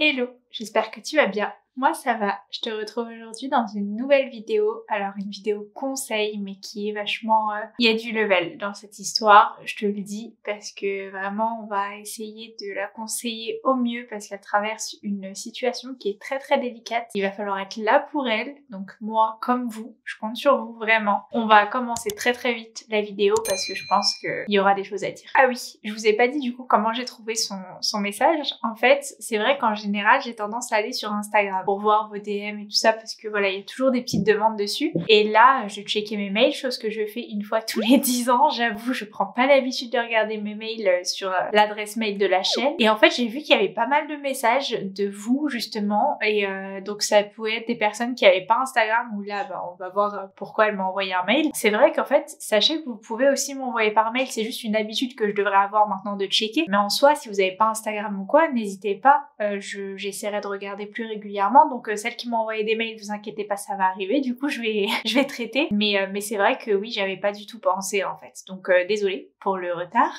Hello, j'espère que tu vas bien. Moi ça va, je te retrouve aujourd'hui dans une nouvelle vidéo. Alors une vidéo conseil mais qui est vachement... Il y a du level dans cette histoire, je te le dis, parce que vraiment on va essayer de la conseiller au mieux parce qu'elle traverse une situation qui est très délicate. Il va falloir être là pour elle, donc moi comme vous, je compte sur vous vraiment. On va commencer très vite la vidéo parce que je pense qu'il y aura des choses à dire. Ah oui, je vous ai pas dit du coup comment j'ai trouvé son message. En fait, c'est vrai qu'en général j'ai tendance à aller sur Instagram pour voir vos DM et tout ça parce que voilà, il y a toujours des petites demandes dessus. Et là, je checkais mes mails, chose que je fais une fois tous les 10 ans. J'avoue, je prends pas l'habitude de regarder mes mails sur l'adresse mail de la chaîne. Et en fait, j'ai vu qu'il y avait pas mal de messages de vous justement. Et donc ça pouvait être des personnes qui avaient pas Instagram ou là, on va voir pourquoi elle m'a envoyé un mail. C'est vrai qu'en fait, sachez que vous pouvez aussi m'envoyer par mail. C'est juste une habitude que je devrais avoir maintenant de checker. Mais en soi, si vous avez pas Instagram ou quoi, n'hésitez pas. J'essaierai de regarder plus régulièrement. Donc celle qui m'a envoyé des mails, vous inquiétez pas, ça va arriver. Du coup, je vais traiter. Mais c'est vrai que oui, j'avais pas du tout pensé en fait. Donc désolée pour le retard.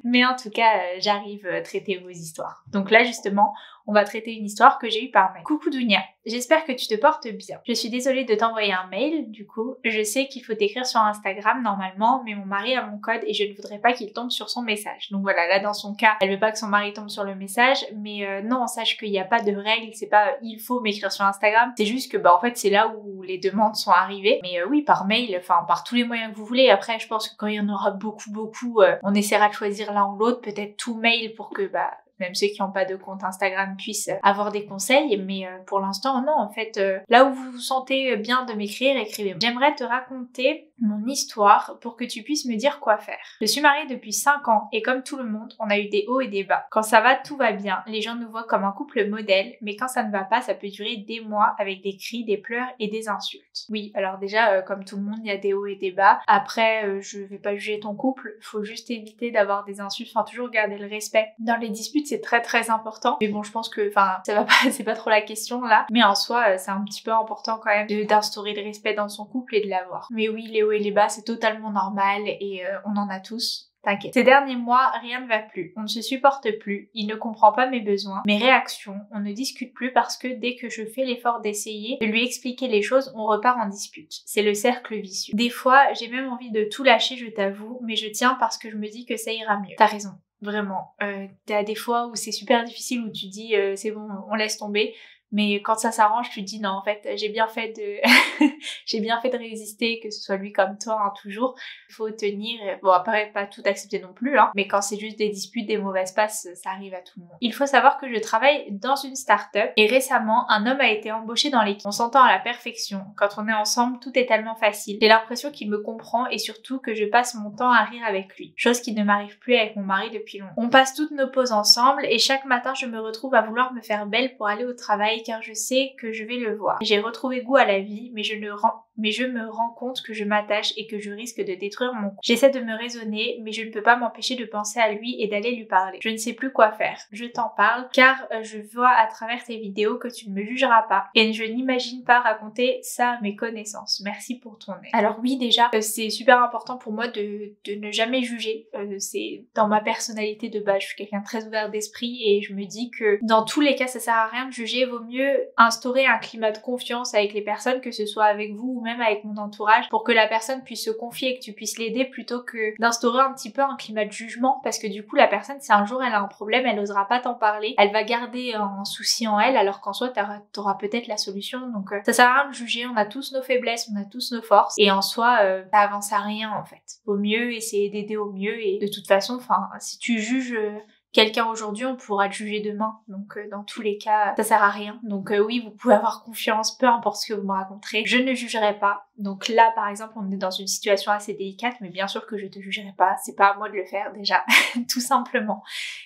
Mais en tout cas, j'arrive à traiter vos histoires. Donc là justement, on va traiter une histoire que j'ai eue par mail. Coucou Dounia, j'espère que tu te portes bien. Je suis désolée de t'envoyer un mail, du coup. Je sais qu'il faut t'écrire sur Instagram normalement, mais mon mari a mon code et je ne voudrais pas qu'il tombe sur son message. Donc voilà, là dans son cas, elle veut pas que son mari tombe sur le message, mais non, sache qu'il n'y a pas de règle, c'est pas il faut m'écrire sur Instagram, c'est juste que en fait c'est là où les demandes sont arrivées. Mais oui, par mail, enfin par tous les moyens que vous voulez. Après, je pense que quand il y en aura beaucoup, on essaiera de choisir l'un ou l'autre, peut-être tout mail pour que même ceux qui n'ont pas de compte Instagram puissent avoir des conseils, mais pour l'instant non, en fait là où vous vous sentez bien de m'écrire, écrivez-moi. J'aimerais te raconter mon histoire pour que tu puisses me dire quoi faire. Je suis mariée depuis 5 ans et comme tout le monde, on a eu des hauts et des bas. Quand ça va, tout va bien, les gens nous voient comme un couple modèle, mais quand ça ne va pas, ça peut durer des mois avec des cris, des pleurs et des insultes. Oui, alors déjà, comme tout le monde, il y a des hauts et des bas. Après, je vais pas juger ton couple, faut juste éviter d'avoir des insultes, enfin toujours garder le respect. Dans les disputes, c'est très important. Mais bon, je pense que, ça va pas, c'est pas trop la question là. Mais en soi, c'est un petit peu important quand même d'instaurer le respect dans son couple et de l'avoir. Mais oui, les hauts et les bas, c'est totalement normal et on en a tous. T'inquiète. Ces derniers mois, rien ne va plus. On ne se supporte plus. Il ne comprend pas mes besoins, mes réactions. On ne discute plus parce que dès que je fais l'effort d'essayer de lui expliquer les choses, on repart en dispute. C'est le cercle vicieux. Des fois, j'ai même envie de tout lâcher, je t'avoue, mais je tiens parce que je me dis que ça ira mieux. T'as raison. Vraiment. T'as des fois où c'est super difficile, où tu dis c'est bon, on laisse tomber. Mais quand ça s'arrange, tu te dis non, en fait, j'ai bien fait de j'ai bien fait de résister, que ce soit lui comme toi, hein, toujours. Il faut tenir. Bon, après, pas tout accepter non plus, hein. Mais quand c'est juste des disputes, des mauvaises passes, ça arrive à tout le monde. Il faut savoir que je travaille dans une start-up et récemment, un homme a été embauché dans l'équipe. On s'entend à la perfection. Quand on est ensemble, tout est tellement facile. J'ai l'impression qu'il me comprend et surtout que je passe mon temps à rire avec lui. Chose qui ne m'arrive plus avec mon mari depuis longtemps. On passe toutes nos pauses ensemble et chaque matin, je me retrouve à vouloir me faire belle pour aller au travail car je sais que je vais le voir. J'ai retrouvé goût à la vie, mais je me rends compte que je m'attache et que je risque de détruire mon couple. J'essaie de me raisonner, mais je ne peux pas m'empêcher de penser à lui et d'aller lui parler. Je ne sais plus quoi faire. Je t'en parle car je vois à travers tes vidéos que tu ne me jugeras pas et je n'imagine pas raconter ça à mes connaissances. Merci pour ton aide. Alors oui, déjà, c'est super important pour moi de ne jamais juger. C'est dans ma personnalité de base. Je suis quelqu'un de très ouvert d'esprit et je me dis que dans tous les cas, ça sert à rien de juger. Vaut mieux instaurer un climat de confiance avec les personnes, que ce soit avec vous ou même avec mon entourage, pour que la personne puisse se confier et que tu puisses l'aider plutôt que d'instaurer un petit peu un climat de jugement, parce que du coup la personne, si un jour elle a un problème, elle n'osera pas t'en parler, elle va garder un souci en elle alors qu'en soi t'auras peut-être la solution. Donc ça sert à rien de juger, on a tous nos faiblesses, on a tous nos forces et en soi ça avance à rien en fait. Vaut mieux essayer d'aider au mieux et de toute façon, si tu juges quelqu'un aujourd'hui, on pourra le juger demain. Donc dans tous les cas, ça sert à rien. Donc oui, vous pouvez avoir confiance, peu importe ce que vous me raconterez. Je ne jugerai pas. Donc là, par exemple, on est dans une situation assez délicate, mais bien sûr que je te jugerai pas. C'est pas à moi de le faire déjà, tout simplement.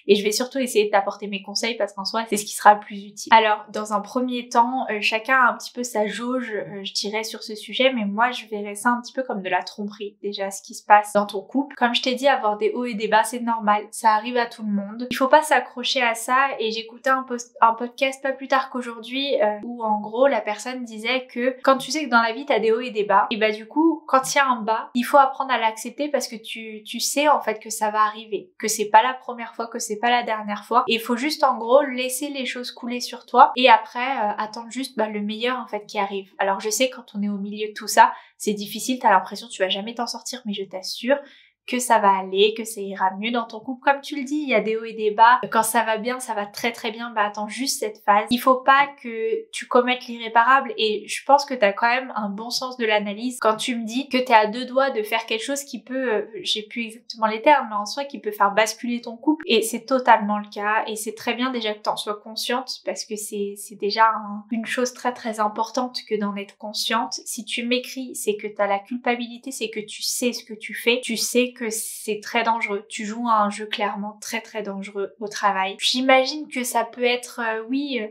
Et je vais surtout essayer de t'apporter mes conseils parce qu'en soi, c'est ce qui sera le plus utile. Alors, dans un premier temps, chacun a un petit peu sa jauge, je dirais, sur ce sujet, mais moi, je verrais ça un petit peu comme de la tromperie, déjà, ce qui se passe dans ton couple. Comme je t'ai dit, avoir des hauts et des bas, c'est normal. Ça arrive à tout le monde. monde. Il faut pas s'accrocher à ça. Et j'écoutais un podcast pas plus tard qu'aujourd'hui où en gros la personne disait que quand tu sais que dans la vie t'as des hauts et des bas, et bah du coup quand il y a un bas, il faut apprendre à l'accepter parce que tu sais en fait que ça va arriver, que c'est pas la première fois, que c'est pas la dernière fois. Et il faut juste en gros laisser les choses couler sur toi et après attendre juste le meilleur en fait qui arrive. Alors je sais quand on est au milieu de tout ça, c'est difficile, t'as l'impression que tu vas jamais t'en sortir, mais je t'assure que ça va aller, que ça ira mieux dans ton couple. Comme tu le dis, il y a des hauts et des bas. Quand ça va bien, ça va très très bien. Attends juste cette phase. Il faut pas que tu commettes l'irréparable et je pense que t'as quand même un bon sens de l'analyse quand tu me dis que t'es à deux doigts de faire quelque chose qui peut, j'ai plus exactement les termes, mais en soi qui peut faire basculer ton couple et c'est totalement le cas et c'est très bien déjà que t'en sois consciente parce que c'est déjà une chose très très importante que d'en être consciente. Si tu m'écris, c'est que t'as la culpabilité, c'est que tu sais ce que tu fais, tu sais que c'est très dangereux. Tu joues à un jeu clairement très très dangereux au travail. J'imagine que ça peut être,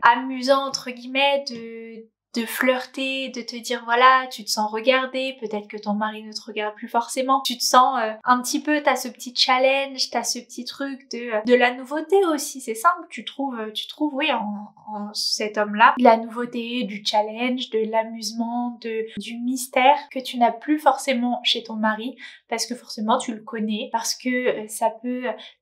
amusant entre guillemets de flirter, de te dire voilà, tu te sens regardé, peut-être que ton mari ne te regarde plus forcément, tu te sens un petit peu, t'as ce petit challenge, t'as ce petit truc de la nouveauté aussi, c'est simple, tu trouves oui en cet homme-là, la nouveauté, du challenge, de l'amusement, du mystère que tu n'as plus forcément chez ton mari, parce que forcément tu le connais, parce que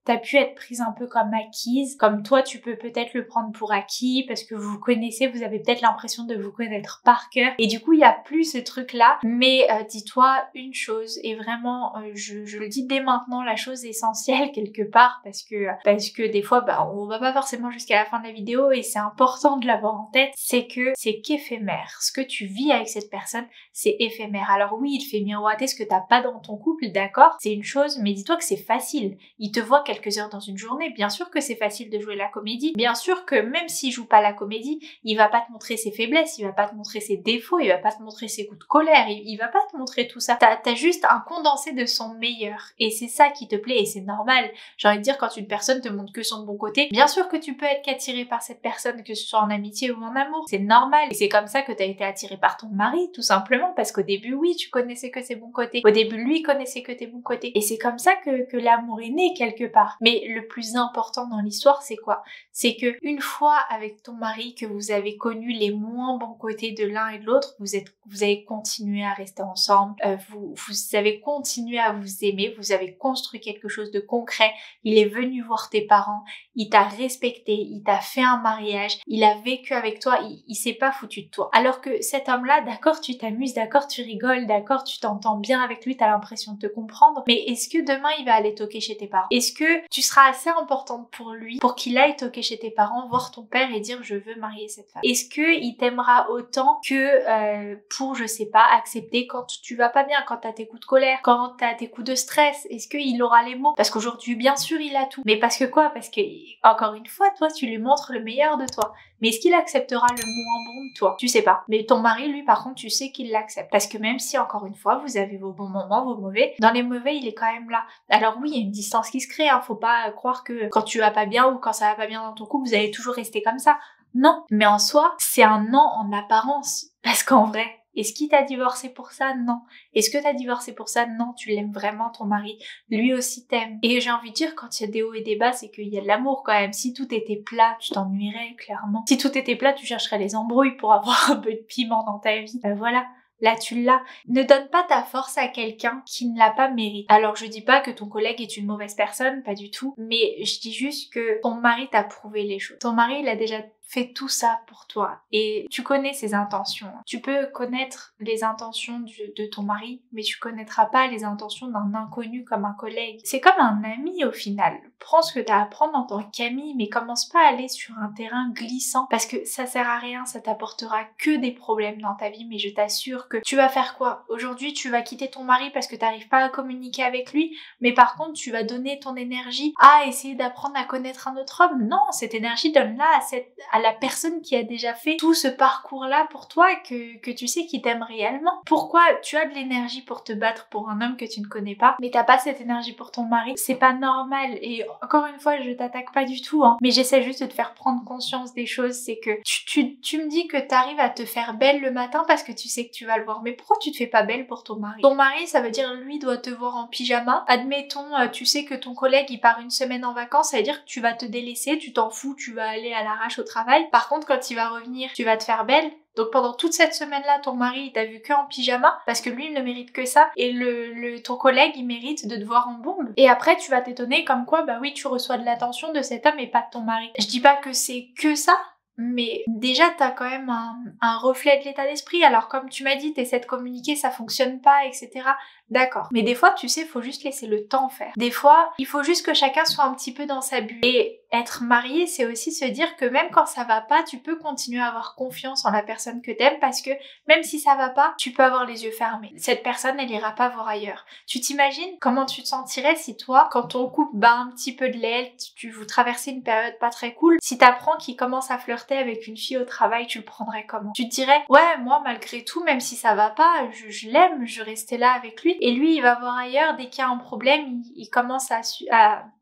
t'as pu être prise un peu comme acquise, comme toi tu peux peut-être le prendre pour acquis, parce que vous vous connaissez, vous avez peut-être l'impression de vous connaître par cœur, et du coup il y a plus ce truc là, mais dis-toi une chose, et vraiment je le dis dès maintenant, la chose essentielle quelque part, parce que des fois on va pas forcément jusqu'à la fin de la vidéo, et c'est important de l'avoir en tête, c'est qu'éphémère, ce que tu vis avec cette personne, c'est éphémère. Alors oui, il fait miroiter ce que t'as pas dans ton couple, d'accord, c'est une chose, mais dis-toi que c'est facile. Il te voit quelques heures dans une journée, bien sûr que c'est facile de jouer la comédie, bien sûr que même s'il joue pas la comédie, il va pas te montrer ses faiblesses, il va pas te montrer ses défauts, il va pas te montrer ses coups de colère, il va pas te montrer tout ça. T'as juste un condensé de son meilleur, et c'est ça qui te plaît, et c'est normal. J'ai envie de dire, quand une personne te montre que son bon côté, bien sûr que tu peux être qu'attiré par cette personne, que ce soit en amitié ou en amour, c'est normal, et c'est comme ça que t'as été attiré par ton mari, tout simplement, parce qu'au début, oui, tu connaissais que ses bons côtés, au début, lui connaissait que tes bons côtés, et c'est comme ça que l'amour est né quelque part. Mais le plus important dans l'histoire, c'est quoi? C'est que une fois avec ton mari, que vous avez connu les moins bons côtés de l'un et de l'autre, vous avez continué à rester ensemble, vous avez continué à vous aimer, vous avez construit quelque chose de concret, il est venu voir tes parents, il t'a respecté, il t'a fait un mariage, il a vécu avec toi, il s'est pas foutu de toi. Alors que cet homme-là, d'accord, tu t'amuses, d'accord, tu rigoles, d'accord, tu t'entends bien avec lui, t'as l'impression de te comprendre, mais est-ce que demain il va aller toquer chez tes parents? Est-ce que tu seras assez importante pour lui pour qu'il aille toquer chez tes parents, voir ton père et dire je veux marier cette femme? Est-ce que il t'aimera autant que pour, je sais pas, accepter quand tu vas pas bien, quand t'as tes coups de colère, quand t'as tes coups de stress? Est-ce qu'il aura les mots? Parce qu'aujourd'hui, bien sûr, il a tout. Mais parce que quoi? Parce que, encore une fois, toi, tu lui montres le meilleur de toi. Mais est-ce qu'il acceptera le moins bon de toi? Tu sais pas. Mais ton mari, lui, par contre, tu sais qu'il l'accepte. Parce que même si, encore une fois, vous avez vos bons moments, vos mauvais, dans les mauvais, il est quand même là. Alors oui, il y a une distance qui se crée, hein. Faut pas croire que quand tu vas pas bien ou quand ça va pas bien dans ton couple, vous allez toujours rester comme ça. Non. Mais en soi, c'est un non en apparence. Parce qu'en vrai, est-ce qu'il t'a divorcé pour ça? Non. Est-ce que t'as divorcé pour ça? Non. Tu l'aimes vraiment, ton mari. Lui aussi t'aime. Et j'ai envie de dire, quand il y a des hauts et des bas, c'est qu'il y a de l'amour quand même. Si tout était plat, tu t'ennuierais, clairement. Si tout était plat, tu chercherais les embrouilles pour avoir un peu de piment dans ta vie. Voilà. Là, tu l'as. Ne donne pas ta force à quelqu'un qui ne l'a pas mérité. Alors, je dis pas que ton collègue est une mauvaise personne, pas du tout. Mais je dis juste que ton mari t'a prouvé les choses. Ton mari, il a déjà fait tout ça pour toi. Et tu connais ses intentions. Tu peux connaître les intentions de ton mari, mais tu connaîtras pas les intentions d'un inconnu comme un collègue. C'est comme un ami au final. Prends ce que t'as à apprendre en tant qu'ami, mais commence pas à aller sur un terrain glissant, parce que ça sert à rien, ça t'apportera que des problèmes dans ta vie, mais je t'assure que tu vas faire quoi? Aujourd'hui, tu vas quitter ton mari parce que t'arrives pas à communiquer avec lui, mais par contre, tu vas donner ton énergie à essayer d'apprendre à connaître un autre homme. Non, cette énergie, donne-la à la personne qui a déjà fait tout ce parcours-là pour toi que tu sais qu'il t'aime réellement. Pourquoi tu as de l'énergie pour te battre pour un homme que tu ne connais pas, mais t'as pas cette énergie pour ton mari? C'est pas normal. Et encore une fois, je t'attaque pas du tout, hein, mais j'essaie juste de te faire prendre conscience des choses. C'est que tu me dis que t'arrives à te faire belle le matin parce que tu sais que tu vas le voir. Mais pourquoi tu te fais pas belle pour ton mari? Ton mari, ça veut dire lui doit te voir en pyjama. Admettons, tu sais que ton collègue il part une semaine en vacances, ça veut dire que tu vas te délaisser, tu t'en fous, tu vas aller à l'arrache au travail. Par contre, quand il va revenir, tu vas te faire belle. Donc pendant toute cette semaine-là, ton mari il t'a vu que en pyjama parce que lui il ne mérite que ça et ton collègue il mérite de te voir en bombe. Et après tu vas t'étonner comme quoi bah oui tu reçois de l'attention de cet homme et pas de ton mari. Je dis pas que c'est que ça, mais déjà t'as quand même un reflet de l'état d'esprit. Alors comme tu m'as dit t'essaies de communiquer, ça fonctionne pas, etc. D'accord. Mais des fois tu sais faut juste laisser le temps faire. Des fois il faut juste que chacun soit un petit peu dans sa bulle. Et être marié, c'est aussi se dire que même quand ça va pas, tu peux continuer à avoir confiance en la personne que t'aimes parce que même si ça va pas, tu peux avoir les yeux fermés. Cette personne, elle ira pas voir ailleurs. Tu t'imagines comment tu te sentirais si toi, quand ton couple bat un petit peu de l'aile, vous traversez une période pas très cool, si t'apprends qu'il commence à flirter avec une fille au travail, tu le prendrais comment? Tu te dirais, ouais, moi malgré tout, même si ça va pas, je l'aime, je restais là avec lui. Et lui, il va voir ailleurs, dès qu'il y a un problème, il commence à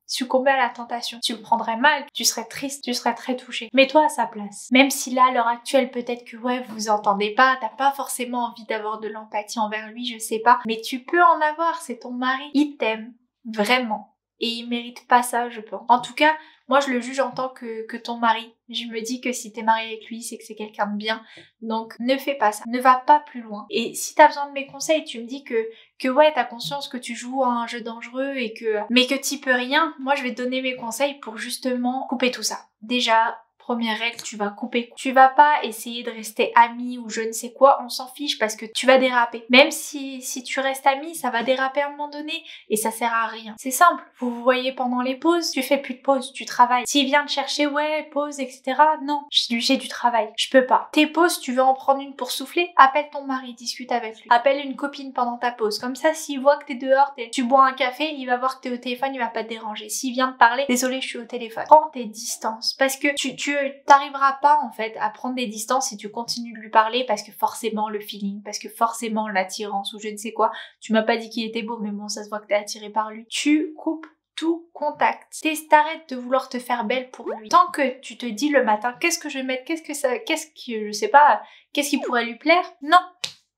succomber à la tentation. Tu le prendrais mal, tu serais triste, tu serais très touché. Mets-toi à sa place. Même si là, à l'heure actuelle, peut-être que ouais, vous vous entendez pas, t'as pas forcément envie d'avoir de l'empathie envers lui, je sais pas. Mais tu peux en avoir, c'est ton mari. Il t'aime, vraiment. Et il mérite pas ça, je pense. En tout cas, moi je le juge en tant que ton mari. Je me dis que si t'es marié avec lui, c'est que c'est quelqu'un de bien. Donc ne fais pas ça. Ne va pas plus loin. Et si t'as besoin de mes conseils, tu me dis que ouais, t'as conscience que tu joues à un jeu dangereux mais que t'y peux rien. Moi je vais te donner mes conseils pour justement couper tout ça. Déjà, première règle, tu vas couper. Tu vas pas essayer de rester ami ou je ne sais quoi, on s'en fiche parce que tu vas déraper. Même si tu restes ami, ça va déraper à un moment donné et ça sert à rien. C'est simple, vous vous voyez pendant les pauses, tu fais plus de pause, tu travailles. S'il vient te chercher, ouais, pause, etc. Non, j'ai du travail, je peux pas. Tes pauses, tu veux en prendre une pour souffler, appelle ton mari, discute avec lui. Appelle une copine pendant ta pause. Comme ça, s'il voit que t'es dehors, tu bois un café, il va voir que t'es au téléphone, il va pas te déranger. S'il vient te parler, désolé, je suis au téléphone. Prends tes distances parce que tu t'arriveras pas en fait à prendre des distances si tu continues de lui parler parce que forcément le feeling, parce que forcément l'attirance ou je ne sais quoi. Tu m'as pas dit qu'il était beau mais bon ça se voit que t'es attiré par lui. Tu coupes tout contact. T'arrêtes de vouloir te faire belle pour lui. Tant que tu te dis le matin qu'est-ce que je vais mettre, je sais pas, qu'est-ce qui pourrait lui plaire? Non.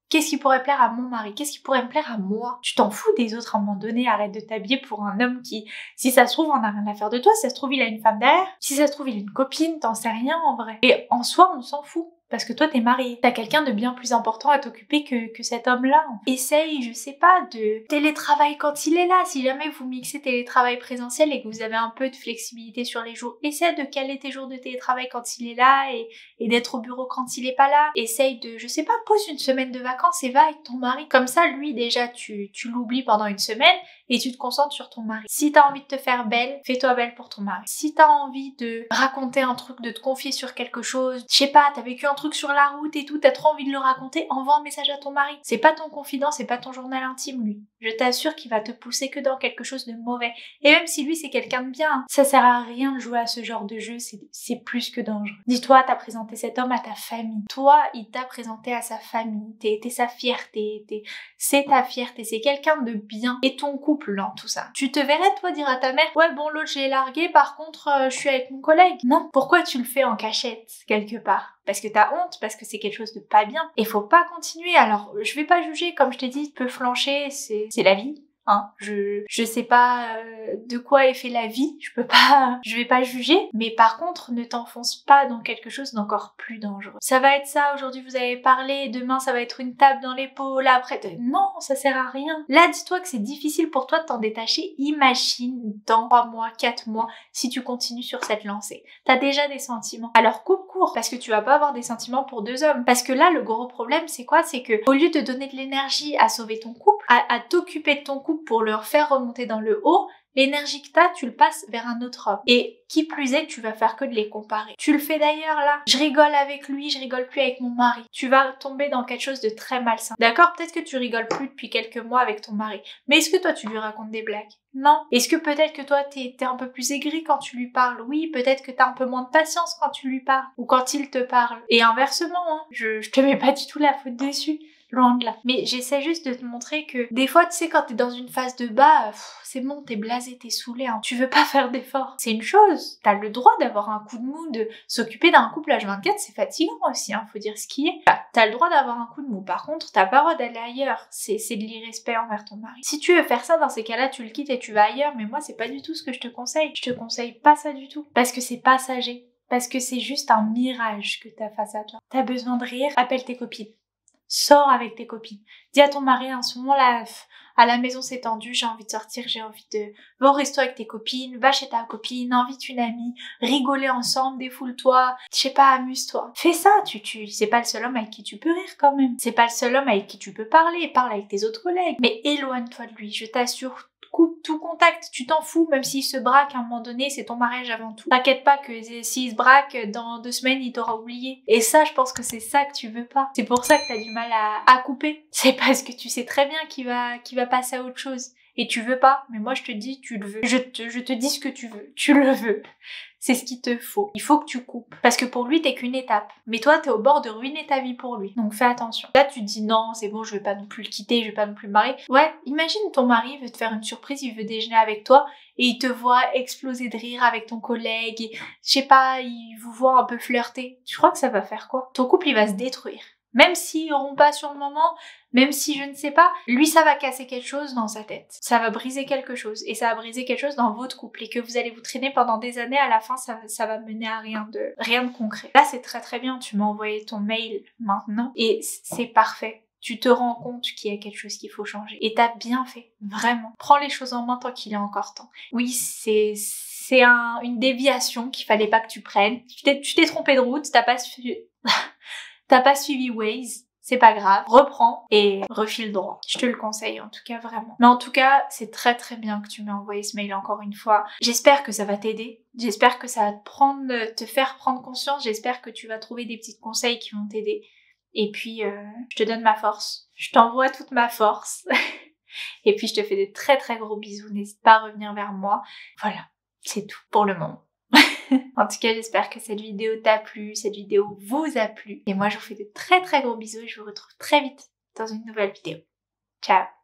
Qu'est-ce qui pourrait plaire à mon mari? Qu'est-ce qui pourrait me plaire à moi? Tu t'en fous des autres à un moment donné, arrête de t'habiller pour un homme qui, si ça se trouve, on a rien à faire de toi, si ça se trouve, il a une femme derrière, si ça se trouve, il a une copine, t'en sais rien en vrai. Et en soi, on s'en fout. Parce que toi, t'es marié. T'as quelqu'un de bien plus important à t'occuper que cet homme-là. Essaye, je sais pas, de télétravail quand il est là. Si jamais vous mixez télétravail présentiel et que vous avez un peu de flexibilité sur les jours, essaye de caler tes jours de télétravail quand il est là et d'être au bureau quand il est pas là. Essaye de, je sais pas, pose une semaine de vacances et va avec ton mari. Comme ça, lui, déjà, tu l'oublies pendant une semaine et tu te concentres sur ton mari. Si t'as envie de te faire belle, fais-toi belle pour ton mari. Si t'as envie de raconter un truc, de te confier sur quelque chose, je sais pas, t'as vécu un truc sur la route et tout, t'as trop envie de le raconter, envoie un message à ton mari. C'est pas ton confident, c'est pas ton journal intime, lui. Je t'assure qu'il va te pousser que dans quelque chose de mauvais. Et même si lui, c'est quelqu'un de bien, ça sert à rien de jouer à ce genre de jeu, c'est plus que dangereux. Dis-toi, t'as présenté cet homme à ta famille. Toi, il t'a présenté à sa famille. T'es sa fierté, c'est ta fierté, c'est quelqu'un de bien. Et ton couple, dans tout ça. Tu te verrais, toi, dire à ta mère, ouais, bon, l'autre, j'ai largué, par contre, je suis avec mon collègue. Non. Pourquoi tu le fais en cachette, quelque part? Parce que t'as honte, parce que c'est quelque chose de pas bien. Et faut pas continuer. Alors, je vais pas juger, comme je t'ai dit, tu peux flancher, c'est la vie. Hein, je sais pas de quoi est fait la vie, je vais pas juger, mais par contre ne t'enfonce pas dans quelque chose d'encore plus dangereux. Ça va être ça, aujourd'hui vous avez parlé, demain ça va être une tape dans l'épaule, après non, ça sert à rien. Là dis-toi que c'est difficile pour toi de t'en détacher, imagine dans 3 mois, 4 mois, si tu continues sur cette lancée. T'as déjà des sentiments, alors coupe court, parce que tu vas pas avoir des sentiments pour 2 hommes. Parce que là le gros problème c'est quoi? C'est que au lieu de donner de l'énergie à sauver ton couple, à t'occuper de ton couple pour le faire remonter dans le haut, l'énergie que t'as, tu le passes vers un autre homme. Et qui plus est, tu vas faire que de les comparer. Tu le fais d'ailleurs là. Je rigole avec lui, je rigole plus avec mon mari. Tu vas tomber dans quelque chose de très malsain. D'accord? Peut-être que tu rigoles plus depuis quelques mois avec ton mari. Mais est-ce que toi tu lui racontes des blagues? Non. Est-ce que peut-être que toi t'es un peu plus aigri quand tu lui parles? Oui, peut-être que t'as un peu moins de patience quand tu lui parles. Ou quand il te parle. Et inversement, hein. Je te mets pas du tout la faute dessus. Loin de là. Mais j'essaie juste de te montrer que des fois, tu sais, quand t'es dans une phase de bas, c'est bon, t'es blasé, t'es saoulé, hein. Tu veux pas faire d'efforts. C'est une chose. T'as le droit d'avoir un coup de mou, de s'occuper d'un couple H24, c'est fatigant aussi, hein, faut dire ce qui est. T'as le droit d'avoir un coup de mou. Par contre, t'as pas le droit d'aller ailleurs. C'est de l'irrespect envers ton mari. Si tu veux faire ça, dans ces cas-là, tu le quittes et tu vas ailleurs, mais moi, c'est pas du tout ce que je te conseille. Je te conseille pas ça du tout. Parce que c'est passager. Parce que c'est juste un mirage que t'as face à toi. T'as besoin de rire, appelle tes copines. Sors avec tes copines. Dis à ton mari, en ce moment-là, à la maison c'est tendu, j'ai envie de sortir, j'ai envie de... Va au resto avec tes copines, va chez ta copine, invite une amie, rigolez ensemble, défoule-toi, je sais pas, amuse-toi. Fais ça, c'est pas le seul homme avec qui tu peux rire quand même. C'est pas le seul homme avec qui tu peux parler, parle avec tes autres collègues. Mais éloigne-toi de lui, je t'assure. Coupe tout contact, tu t'en fous, même s'il se braque à un moment donné, c'est ton mariage avant tout. T'inquiète pas que s'il se braque, dans 2 semaines, il t'aura oublié. Et ça, je pense que c'est ça que tu veux pas. C'est pour ça que t'as du mal à couper. C'est parce que tu sais très bien qu'il va passer à autre chose. Et tu veux pas, mais moi je te dis, tu le veux. Je te dis ce que tu veux. Tu le veux. C'est ce qu'il te faut. Il faut que tu coupes. Parce que pour lui, t'es qu'une étape. Mais toi, t'es au bord de ruiner ta vie pour lui. Donc fais attention. Là, tu te dis non, c'est bon, je vais pas non plus le quitter, je vais pas non plus le marier. Ouais, imagine ton mari veut te faire une surprise, il veut déjeuner avec toi et il te voit exploser de rire avec ton collègue et, je sais pas, il vous voit un peu flirter. Tu crois que ça va faire quoi? Ton couple, il va se détruire. Même s'ils auront pas sur le moment, même si je ne sais pas, lui ça va casser quelque chose dans sa tête. Ça va briser quelque chose. Et ça va briser quelque chose dans votre couple. Et que vous allez vous traîner pendant des années, à la fin ça va mener à rien de concret. Là c'est très très bien, tu m'as envoyé ton mail maintenant. Et c'est parfait. Tu te rends compte qu'il y a quelque chose qu'il faut changer. Et t'as bien fait, vraiment. Prends les choses en main tant qu'il est encore temps. Oui, c'est une déviation qu'il fallait pas que tu prennes. Tu t'es trompé de route, t'as pas suivi Waze, c'est pas grave, reprends et refile droit. Je te le conseille en tout cas vraiment. Mais en tout cas, c'est très très bien que tu m'aies envoyé ce mail encore une fois. J'espère que ça va t'aider, j'espère que ça va te faire prendre conscience, j'espère que tu vas trouver des petits conseils qui vont t'aider. Et puis, je te donne ma force, je t'envoie toute ma force. Et puis je te fais de très très gros bisous, n'hésite pas à revenir vers moi. Voilà, c'est tout pour le moment. En tout cas, j'espère que cette vidéo t'a plu, cette vidéo vous a plu. Et moi, je vous fais de très très gros bisous et je vous retrouve très vite dans une nouvelle vidéo. Ciao!